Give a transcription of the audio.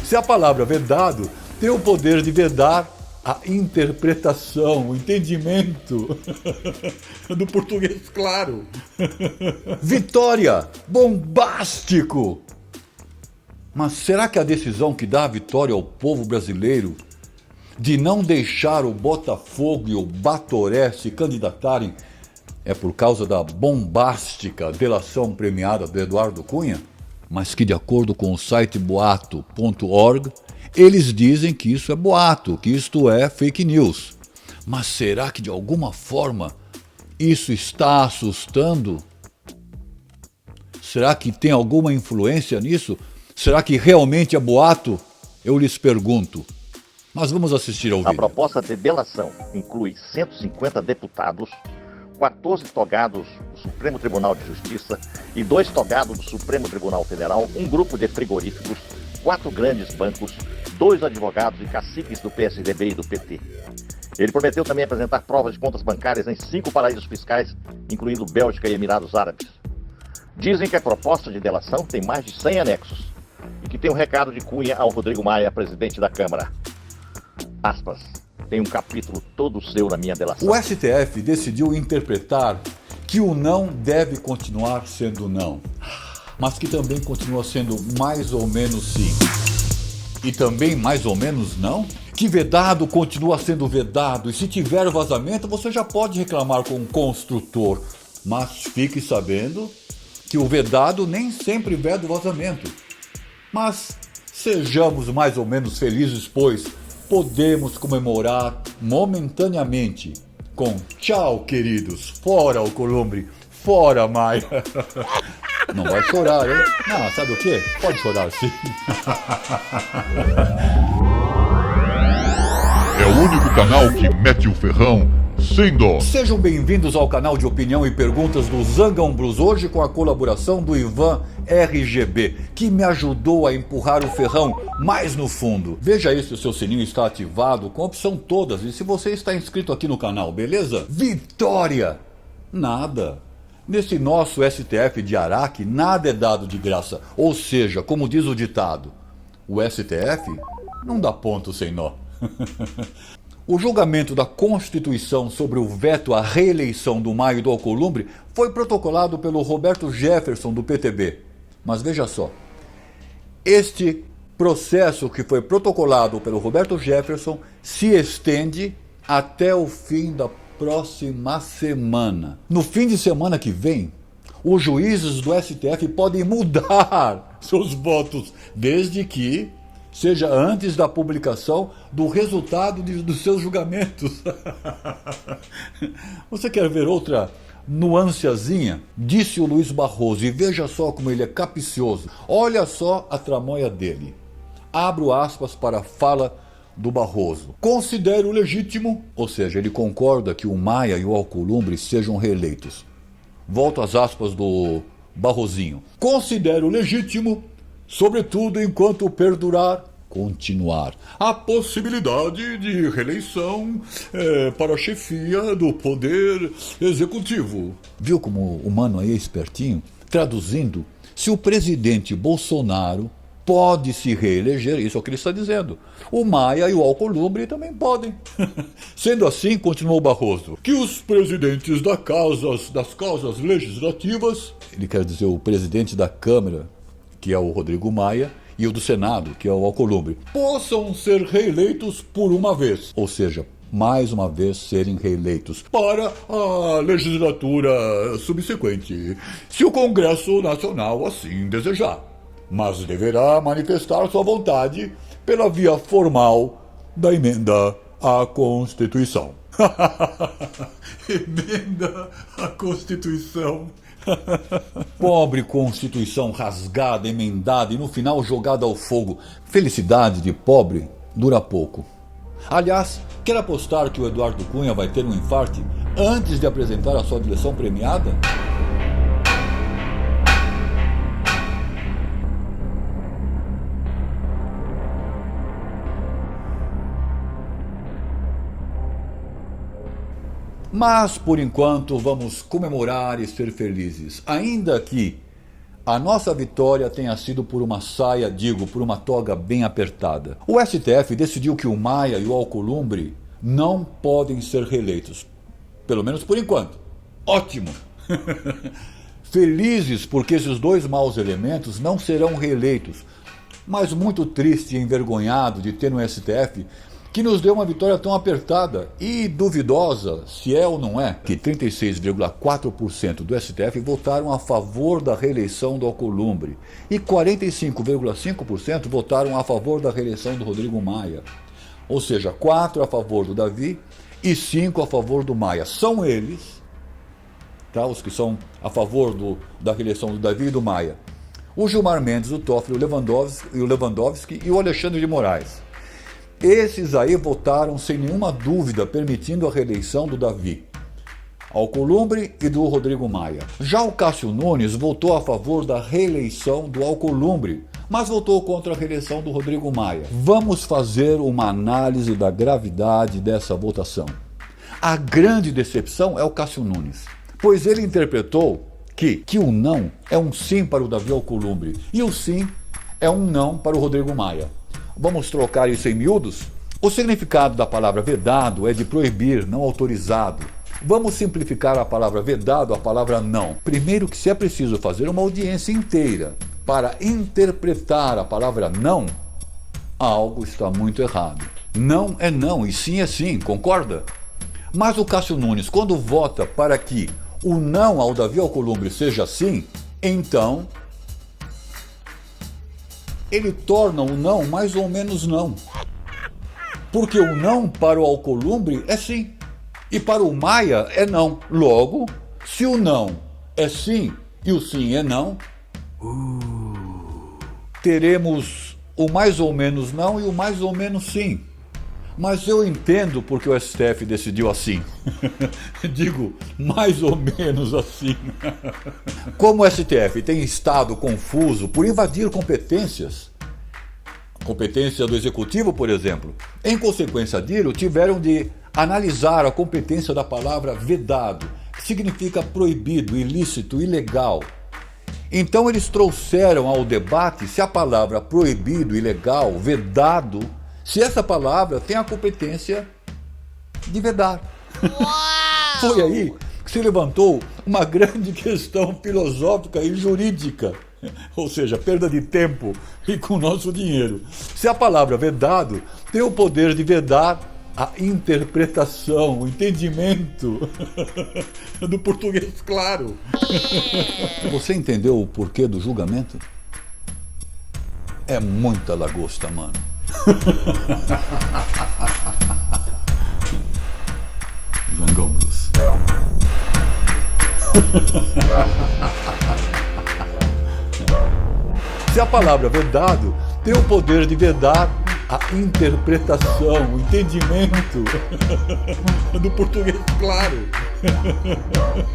Se a palavra vedado tem o poder de vedar a interpretação, o entendimento do português claro. Vitória! Bombástico! Mas será que a decisão que dá a vitória ao povo brasileiro de não deixar o Botafogo e o Batoré se candidatarem é por causa da bombástica delação premiada do Eduardo Cunha? Mas que, de acordo com o site boato.org, eles dizem que isso é boato, que isto é fake news. Mas será que de alguma forma isso está assustando? Será que tem alguma influência nisso? Será que realmente é boato? Eu lhes pergunto. Mas vamos assistir ao vídeo. A proposta de delação inclui 150 deputados, 14 togados do Supremo Tribunal de Justiça e 2 togados do Supremo Tribunal Federal, um grupo de frigoríficos, 4 grandes bancos, 2 advogados e caciques do PSDB e do PT. Ele prometeu também apresentar provas de contas bancárias em 5 paraísos fiscais, incluindo Bélgica e Emirados Árabes. Dizem que a proposta de delação tem mais de 100 anexos e que tem um recado de Cunha ao Rodrigo Maia, presidente da Câmara. Aspas, tem um capítulo todo seu na minha delação. O STF decidiu interpretar que o não deve continuar sendo não, mas que também continua sendo mais ou menos sim. E também mais ou menos não? Que vedado continua sendo vedado, e se tiver vazamento você já pode reclamar com o construtor. Mas fique sabendo que o vedado nem sempre veda o vazamento. Mas sejamos mais ou menos felizes, pois podemos comemorar momentaneamente com tchau, queridos, fora Alcolumbre, fora Maia. Não vai chorar, hein? Não, sabe o quê? Pode chorar sim. É o único canal que mete o ferrão sem dó. Sejam bem-vindos ao canal de opinião e perguntas do Zangão Blues, hoje com a colaboração do Ivan RGB, que me ajudou a empurrar o ferrão mais no fundo. Veja aí se o seu sininho está ativado com a opção todas e se você está inscrito aqui no canal, beleza? Vitória! Nada. Nesse nosso STF de Araque, nada é dado de graça. Ou seja, como diz o ditado, o STF não dá ponto sem nó. O julgamento da Constituição sobre o veto à reeleição do Maia e do Alcolumbre foi protocolado pelo Roberto Jefferson, do PTB. Mas veja só, este processo que foi protocolado pelo Roberto Jefferson se estende até o fim da próxima semana. No fim de semana que vem, os juízes do STF podem mudar seus votos, desde que seja antes da publicação do resultado dos seus julgamentos. Você quer ver outra nuanceazinha? Disse o Luiz Barroso, e veja só como ele é capcioso. Olha só a tramóia dele. Abro aspas para a fala do Barroso. Considero legítimo, ou seja, ele concorda que o Maia e o Alcolumbre sejam reeleitos. Volto às aspas do Barrosinho. Considero legítimo, sobretudo enquanto perdurar, continuar, a possibilidade de reeleição para a chefia do Poder Executivo. Viu como o mano aí é espertinho? Traduzindo, se o presidente Bolsonaro pode se reeleger, isso é o que ele está dizendo, o Maia e o Alcolumbre também podem. Sendo assim, continuou Barroso, que os presidentes das casas legislativas, ele quer dizer o presidente da Câmara, que é o Rodrigo Maia, e o do Senado, que é o Alcolumbre, possam ser reeleitos por uma vez, ou seja, mais uma vez serem reeleitos para a legislatura subsequente, se o Congresso Nacional assim desejar. Mas deverá manifestar sua vontade pela via formal da emenda à Constituição. Emenda à Constituição. Pobre Constituição rasgada, emendada e no final jogada ao fogo. Felicidade de pobre dura pouco. Aliás, quer apostar que o Eduardo Cunha vai ter um infarte antes de apresentar a sua direção premiada? Mas, por enquanto, vamos comemorar e ser felizes. Ainda que a nossa vitória tenha sido por uma saia, por uma toga bem apertada. O STF decidiu que o Maia e o Alcolumbre não podem ser reeleitos. Pelo menos por enquanto. Ótimo! Felizes porque esses dois maus elementos não serão reeleitos. Mas muito triste e envergonhado de ter no STF que nos deu uma vitória tão apertada e duvidosa, se é ou não é, que 36,4% do STF votaram a favor da reeleição do Alcolumbre e 45,5% votaram a favor da reeleição do Rodrigo Maia. Ou seja, 4 a favor do Davi e 5 a favor do Maia. São eles, tá, os que são a favor da reeleição do Davi e do Maia: o Gilmar Mendes, o Toffoli, o Lewandowski e o Alexandre de Moraes. Esses aí votaram sem nenhuma dúvida, permitindo a reeleição do Davi, Alcolumbre e do Rodrigo Maia. Já o Cássio Nunes votou a favor da reeleição do Alcolumbre, mas votou contra a reeleição do Rodrigo Maia. Vamos fazer uma análise da gravidade dessa votação. A grande decepção é o Cássio Nunes, pois ele interpretou que o não é um sim para o Davi Alcolumbre e o sim é um não para o Rodrigo Maia. Vamos trocar isso em miúdos? O significado da palavra vedado é de proibir, não autorizado. Vamos simplificar a palavra vedado à palavra não. Primeiro que se é preciso fazer uma audiência inteira para interpretar a palavra não, algo está muito errado. Não é não e sim é sim, concorda? Mas o Cássio Nunes, quando vota para que o não ao Davi Alcolumbre seja sim, então ele torna o não mais ou menos não. Porque o não para o Alcolumbre é sim, e para o Maia é não. Logo, se o não é sim e o sim é não, teremos o mais ou menos não e o mais ou menos sim. Mas eu entendo porque o STF decidiu assim. Digo, mais ou menos assim. Como o STF tem estado confuso por invadir competências, competência do Executivo, por exemplo, em consequência disso, tiveram de analisar a competência da palavra vedado, que significa proibido, ilícito, ilegal. Então eles trouxeram ao debate se a palavra proibido, ilegal, vedado, se essa palavra tem a competência de vedar. Foi aí que se levantou uma grande questão filosófica e jurídica, ou seja, perda de tempo e com o nosso dinheiro. Se a palavra vedado tem o poder de vedar a interpretação, o entendimento do português claro. Você entendeu o porquê do julgamento? É muita lagosta, mano. Jangão Blues. Se a palavra vedado tem o poder de vedar a interpretação, o entendimento do português claro.